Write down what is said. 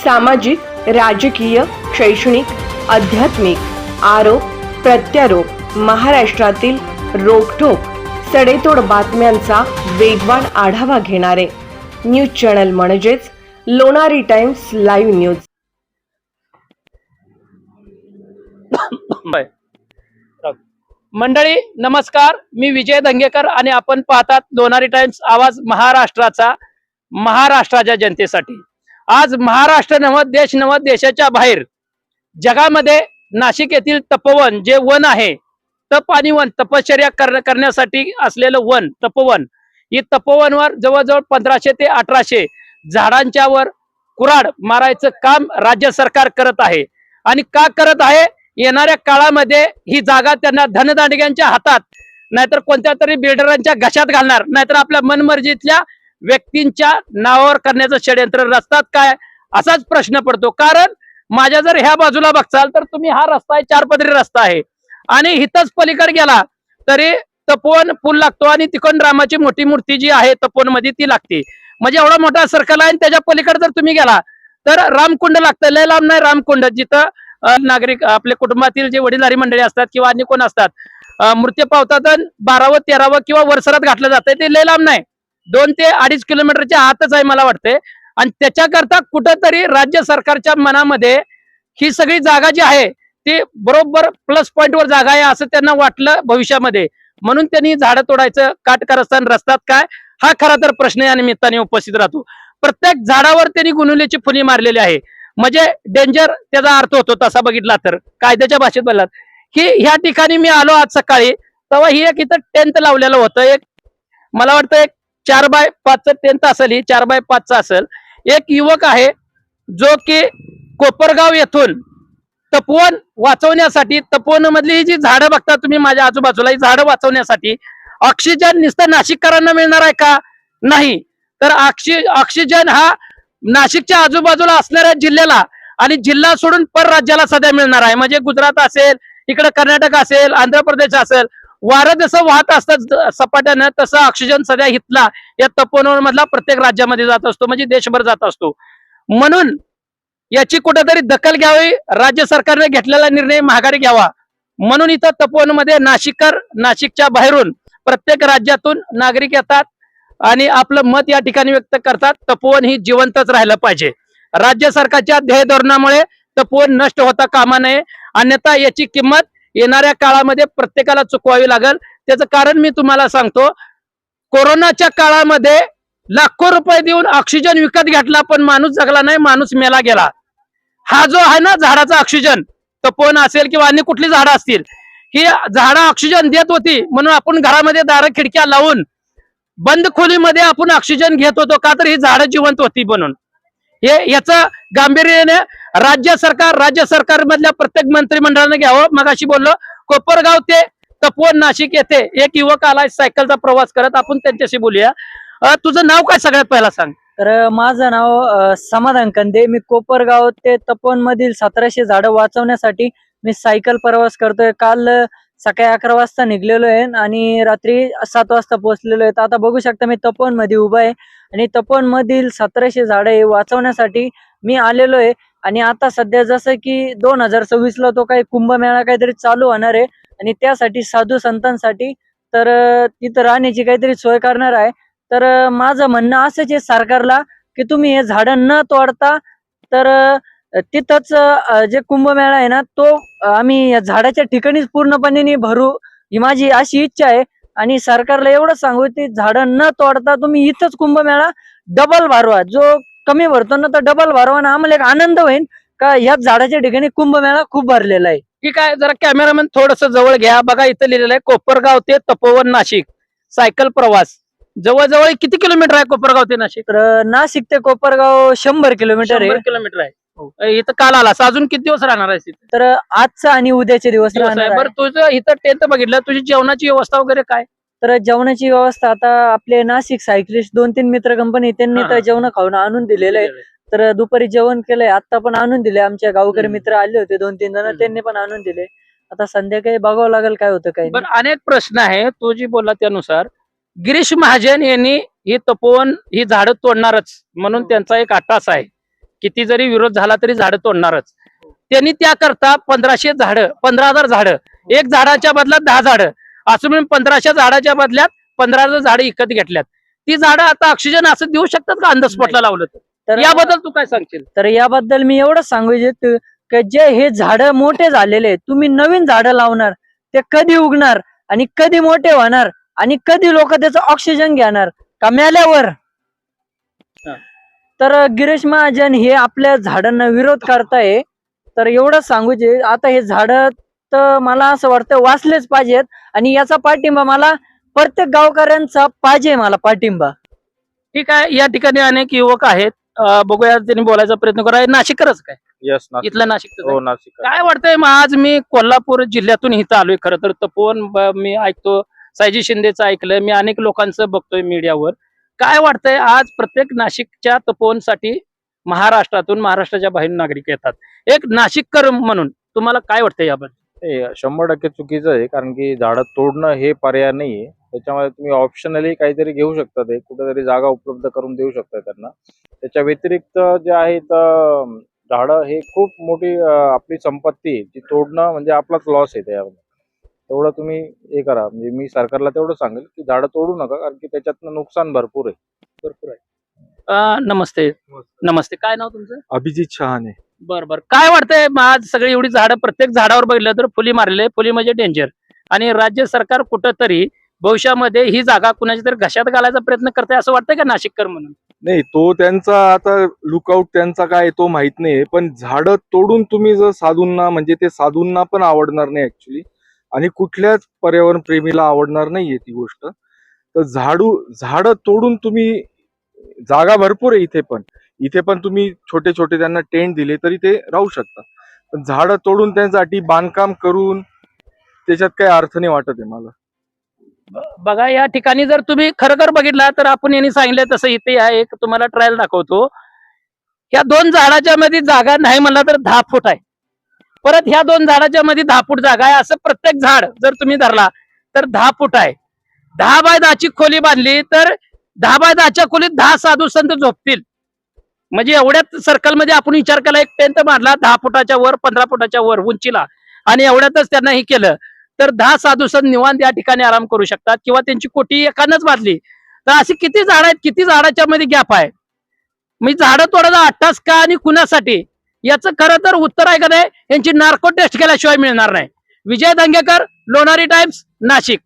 सामाजिक, राजकीय, शैक्षणिक, आध्यात्मिक, आरोप प्रत्यारोप, महाराष्ट्रातील रोखठोक सडेतोड बातम्यांचा वेगवान आढावा घेणारे न्यूज चॅनल म्हणजेच लोणारी टाइम्स लाईव्ह न्यूज. मंडळी नमस्कार, मी विजय दंगेकर आणि आपण पाहतात लोणारी टाइम्स, आवाज महाराष्ट्राचा, महाराष्ट्राच्या जनतेसाठी. आज महाराष्ट्र नव्ह, देश नव्ह, देशाच्या बाहेर जगामध्ये नाशिक येथील तपोवन जे वन आहे, तप आणि वन, तपश्चर्या करण्यासाठी असलेलं वन, तपोवन, ही तपोवनवर जवळजवळ 1500 ते 1800 झाडांच्या वर कुऱ्हाड मारायचं काम राज्य सरकार करत आहे. आणि का करत आहे? येणाऱ्या काळामध्ये ही जागा त्यांना धनदांडग्यांच्या हातात नाहीतर कोणत्या तरी बिल्डरांच्या घशात घालणार, नाहीतर आपल्या मनमर्जीतल्या व्यक्तींच्या नावावर करण्याचं षडयंत्र रचतात काय, असाच प्रश्न पडतो. कारण माझ्या जर ह्या बाजूला बघचाल तर तुम्ही हा रस्ता आहे, 4 पदरी रस्ता आहे आणि हिथंच पलीकडे गेला तरी तपोवन पूल लागतो आणि तिकडून रामाची मोठी मूर्ती जी आहे तपोवन मध्ये ती लागते. म्हणजे एवढा मोठा सर्कल आहे आणि त्याच्या पलीकडे जर तुम्ही गेला तर रामकुंड लागतं. लय लांब नाही रामकुंड, जिथं नागरिक आपल्या कुटुंबातील जे वडीलधारी मंडळी असतात किंवा अन्य कोण असतात मृत्यू पावतात 12व 13व किंवा वर्षात घातलं जातंय, ते लय लांब नाही, 2 ते 2.5 किलोमीटरच्या आतच आहे मला वाटतंय. आणि त्याच्याकरता कुठंतरी राज्य सरकारच्या मनामध्ये ही सगळी जागा जी आहे ती बरोबर प्लस पॉइंट वर जागा आहे असं त्यांना वाटलं भविष्यामध्ये, म्हणून त्यांनी झाडं तोडायचं काटकारस्थान रस्तात काय, हा खरा तर प्रश्न या निमित्ताने उपस्थित राहतो. प्रत्येक झाडावर त्यांनी गुनुलेची फुली मारलेली आहे. म्हणजे डेंजर त्याचा अर्थ होतो तसा बघितला तर कायद्याच्या भाषेत बोललात की ह्या ठिकाणी मी आलो आज सकाळी, तेव्हा ही एक इथं टेंट लावलेलं होतं. एक मला वाटतं एक 4x5 टेंट असेल, ही 4x5 असेल. एक युवक आहे जो की कोपरगाव येथून तपोवन वाचवण्यासाठी, तपोवन मधली ही जी झाडं बघता तुम्ही माझ्या आजूबाजूला, ही झाडं वाचवण्यासाठी ऑक्सिजन नुसतं नाशिककरांना मिळणार आहे का? नाही. तर ऑक्सिजन हा नाशिकच्या आजूबाजूला असणाऱ्या जिल्ह्याला आणि जिल्हा सोडून परराज्याला सध्या मिळणार आहे. म्हणजे गुजरात असेल, इकडे कर्नाटक असेल, आंध्र प्रदेश असेल, वारं जसं वाहत असतं सपाट्यानं तसं ऑक्सिजन सध्या हितला या तपोवन मधला प्रत्येक राज्यामध्ये जात असतो, म्हणजे देशभर जात असतो. म्हणून याची कुठेतरी दखल घ्यावी, राज्य सरकारने घेतलेला निर्णय माघारी घ्यावा. म्हणून इथं तपोवन मध्ये नाशिकच्या बाहेरून प्रत्येक राज्यातून नागरिक येतात आणि आपलं मत या ठिकाणी व्यक्त करतात. तपोवन ही जिवंतच राहिलं पाहिजे. राज्य सरकारच्या ध्येय धोरणामुळे तपोवन नष्ट होता कामा नये, अन्यथा याची किंमत येणाऱ्या काळामध्ये प्रत्येकाला चुकवावी लागेल. त्याचं कारण मी तुम्हाला सांगतो, कोरोनाच्या काळामध्ये लाखो रुपये देऊन ऑक्सिजन विकत घेतला पण माणूस जगला नाही, माणूस मेला गेला. हा जो आहे ना झाडाचा ऑक्सिजन, तपोवन असेल किंवा अन्य कुठली झाडं असतील, ही झाडं ऑक्सिजन देत होती म्हणून आपण घरामध्ये दारं खिडक्या लावून बंद खोलीमध्ये आपण ऑक्सिजन घेत होतो, का तर ही झाडं जिवंत होती म्हणून. हे याचं गांभीर्याने राज्य सरकार मधल्या प्रत्येक मंत्रिमंडळाने घ्यावं. मगाशी बोललो कोपरगाव ते तपोवन नाशिक येथे एक युवक आलाय सायकलचा प्रवास करत, आपण त्यांच्याशी बोलूया. तुझं नाव काय सगळ्यात पहिला सांग. तर माझं नाव समाधान कंदे. मी कोपरगाव ते तपोवन मधील 1700 झाडं वाचवण्यासाठी मी सायकल प्रवास करतोय. काल सकाळी 11 वाजता निघलेलो आहे आणि रात्री 7 वाजता पोहोचलेलो आहे. आता बघू शकता मी तपोवन मध्ये उभा आहे आणि तपोवन मधील 1700 झाडे वाचवण्यासाठी मी आलेलो आहे. आणि आता सध्या जसं की 2026 ला तो काही कुंभमेळा काहीतरी चालू होणार आहे आणि त्यासाठी साधू संतांसाठी तर तिथं राहण्याची काहीतरी सोय करणार आहे. तर माझं म्हणणं असंच आहे सरकारला की तुम्ही हे झाडं न तोडता तर तिथंच जे कुंभमेळा आहे ना तो आम्ही या झाडाच्या ठिकाणीच पूर्णपणे भरू, ही माझी अशी इच्छा आहे. आणि सरकारला एवढं सांगू की झाडं न तोडता तुम्ही इथंच कुंभमेळा डबल भरवा, जो कमी भरतो ना तर डबल भरवा ना, आम्हाला एक आनंद होईल का ह्याच झाडाच्या ठिकाणी कुंभमेळा खूप भरलेला आहे. ठीक आहे, जरा कॅमेरामॅन थोडस जवळ घ्या. बघा इथं लिहिलेलं आहे कोपरगाव ते तपोवन नाशिक सायकल प्रवास. जवळजवळ किती किलोमीटर आहे कोपरगाव ते नाशिक? तर नाशिक ते कोपरगाव 100 किलोमीटर आहे. 100 किलोमीटर आहे. इथं काल आलास, अजून किती दिवस राहणार आहे तिथे? तर आजचा आणि उद्याचे दिवस राहणार आहे. बरं, तुझं इथं टेंट बघितलं, तुझी जेवणाची व्यवस्था वगैरे काय? तर जेवणाची व्यवस्था आता आपले नाशिक सायकलिस्ट 2-3 मित्र कंपनी त्यांनी तर जेवण खाऊन आणून दिलेलं आहे. तर दुपारी जेवण केलंय, आता पण आणून दिले. आमच्या गावकरी मित्र आले होते 2-3 जण, त्यांनी पण आणून दिले. आता संध्याकाळी बघावं लागेल काय होतं काय. पण अनेक प्रश्न आहे, तू जी बोलला त्यानुसार गिरीश महाजन यांनी ही तपोवन ही झाडं तोडणारच म्हणून त्यांचा एक आटास आहे. किती जरी विरोध झाला तरी झाडं तोडणारच. त्यांनी त्याकरता 1500 झाडं, 15,000 झाडं, एक झाडाच्या बदल्यात 10 झाडं असं म्हणून 1500 झाडाच्या बदल्यात 15,000 झाडं विकत घेतल्यात. ती झाडं आता ऑक्सिजन असं देऊ शकतात का अंधस्फोटला लावलं तर? याबद्दल तू काय सांगशील? तर याबद्दल मी एवढं सांगू इच्छितो की जे हे झाडं मोठे झालेले आहेत, तुम्ही नवीन झाडं लावणार, ते कधी उगणार आणि कधी मोठे होणार आणि कधी लोक त्याचं ऑक्सिजन घेणार का मेल्यावर? हा. तर गिरीश महाजन हे आपल्या झाडांना विरोध करताय. तर एवढं सांगू जे आता हे झाड तर मला असं वाटतं वाचलेच पाहिजेत आणि याचा पाठिंबा मला प्रत्येक गावकऱ्यांचा पाहिजे, मला पाठिंबा. ठीक आहे, या ठिकाणी अनेक युवक आहेत. बघूया त्यांनी बोलायचा प्रयत्न करा. नाशिकरच काय? यस इथलं नाशिक. हो नाशिक. काय वाटतंय मग आज मी कोल्हापूर जिल्ह्यातून इथं आलोय. खरं तर तपोवन मी ऐकतो, सायजी शिंदेचं ऐकलंय मी, अनेक लोकांचं बघतोय मीडियावर. काय वाटतंय आज प्रत्येक नाशिकच्या तपोवनसाठी महाराष्ट्रातून, महाराष्ट्राच्या बाहेर नागरिक येतात. एक नाशिककर म्हणून तुम्हाला काय वाटतंय याबद्दल? हे 100% चुकीचं आहे, कारण की झाडं तोडणं हे पर्याय नाहीये. त्याच्यामध्ये तुम्ही ऑप्शनली काहीतरी घेऊ शकता, ते कुठेतरी जागा उपलब्ध करून देऊ शकता त्यांना. त्याच्या व्यतिरिक्त जे आहेत झाडं हे खूप मोठी आपली संपत्ती आहे, ती तोडणं म्हणजे आपलाच लॉस आहे त्यामध्ये. तेवढं तुम्ही हे करा, म्हणजे मी सरकारला तेवढं सांगेल की झाडं तोडू नका, कारण की त्याच्यातनं नुकसान भरपूर आहे. भरपूर आहे. नमस्ते. नमस्ते, काय नाव तुमचं? अभिजित शहाणे. बरं. काय वाटतंय मग आज सगळी एवढी झाडं, प्रत्येक झाडावर बघितलं तर फुली मारलेले, फुली म्हणजे डेंजर, आणि राज्य सरकार कुठंतरी भविष्यामध्ये ही जागा कुणाच्या तरी घशात घालायचा प्रयत्न करते असं वाटतंय का नाशिककर म्हणून? नाही, तो त्यांचा आता लुकआउट त्यांचा काय तो माहित नाही, पण झाडं तोडून तुम्ही जर साधूंना, म्हणजे ते साधूंना पण आवडणार नाही ऍक्च्युली, आणि कुठल्याच पर्यावरण प्रेमीला आवडणार नाहीये ती गोष्ट. तर झाडं तोडून तुम्ही, जागा भरपूर आहे इथे पण तुम्ही छोटे छोटे त्यांना टेंट दिले तरी ते राहू शकतात. पण झाडं तोडून त्यांच्यासाठी बांधकाम करून त्याच्यात काही अर्थ नाही वाटत आहे मला. बघा, या ठिकाणी जर तुम्ही खरं बघितला तर आपण यांनी सांगितलं तसं इथे एक तुम्हाला ट्रायल दाखवतो. ह्या 2 झाडाच्या मध्ये जागा नाही म्हणला तर 10 फूट आहे. परत ह्या 2 झाडाच्या मध्ये 10 फूट जागा आहे. असं प्रत्येक झाड जर तुम्ही धरला तर 10 फूट आहे. 10 बाय 10 ची खोली बांधली तर 10 बाय 10च्या खोलीत 10 साधू संत झोपतील. म्हणजे एवढ्याच सर्कलमध्ये आपण विचार केला, एक टेंट मारला 10 फुटाच्या वर, 15 फुटाच्या वर उंचीला, आणि एवढ्यातच त्यांना हे केलं तर 10 साधू संत निवांत या ठिकाणी आराम करू शकतात, किंवा त्यांची कोठी एकानंच बांधली. तर अशी किती झाड आहेत, किती झाडाच्या मध्ये गॅप आहे? मी झाडं तोडायचा अट्टास का आणि कुणासाठी, याचं खरं तर उत्तर आहे का नाही, यांची नार्को टेस्ट केल्याशिवाय मिळणार नाही. विजय दंगेकर, लोणारी टाइम्स, नाशिक.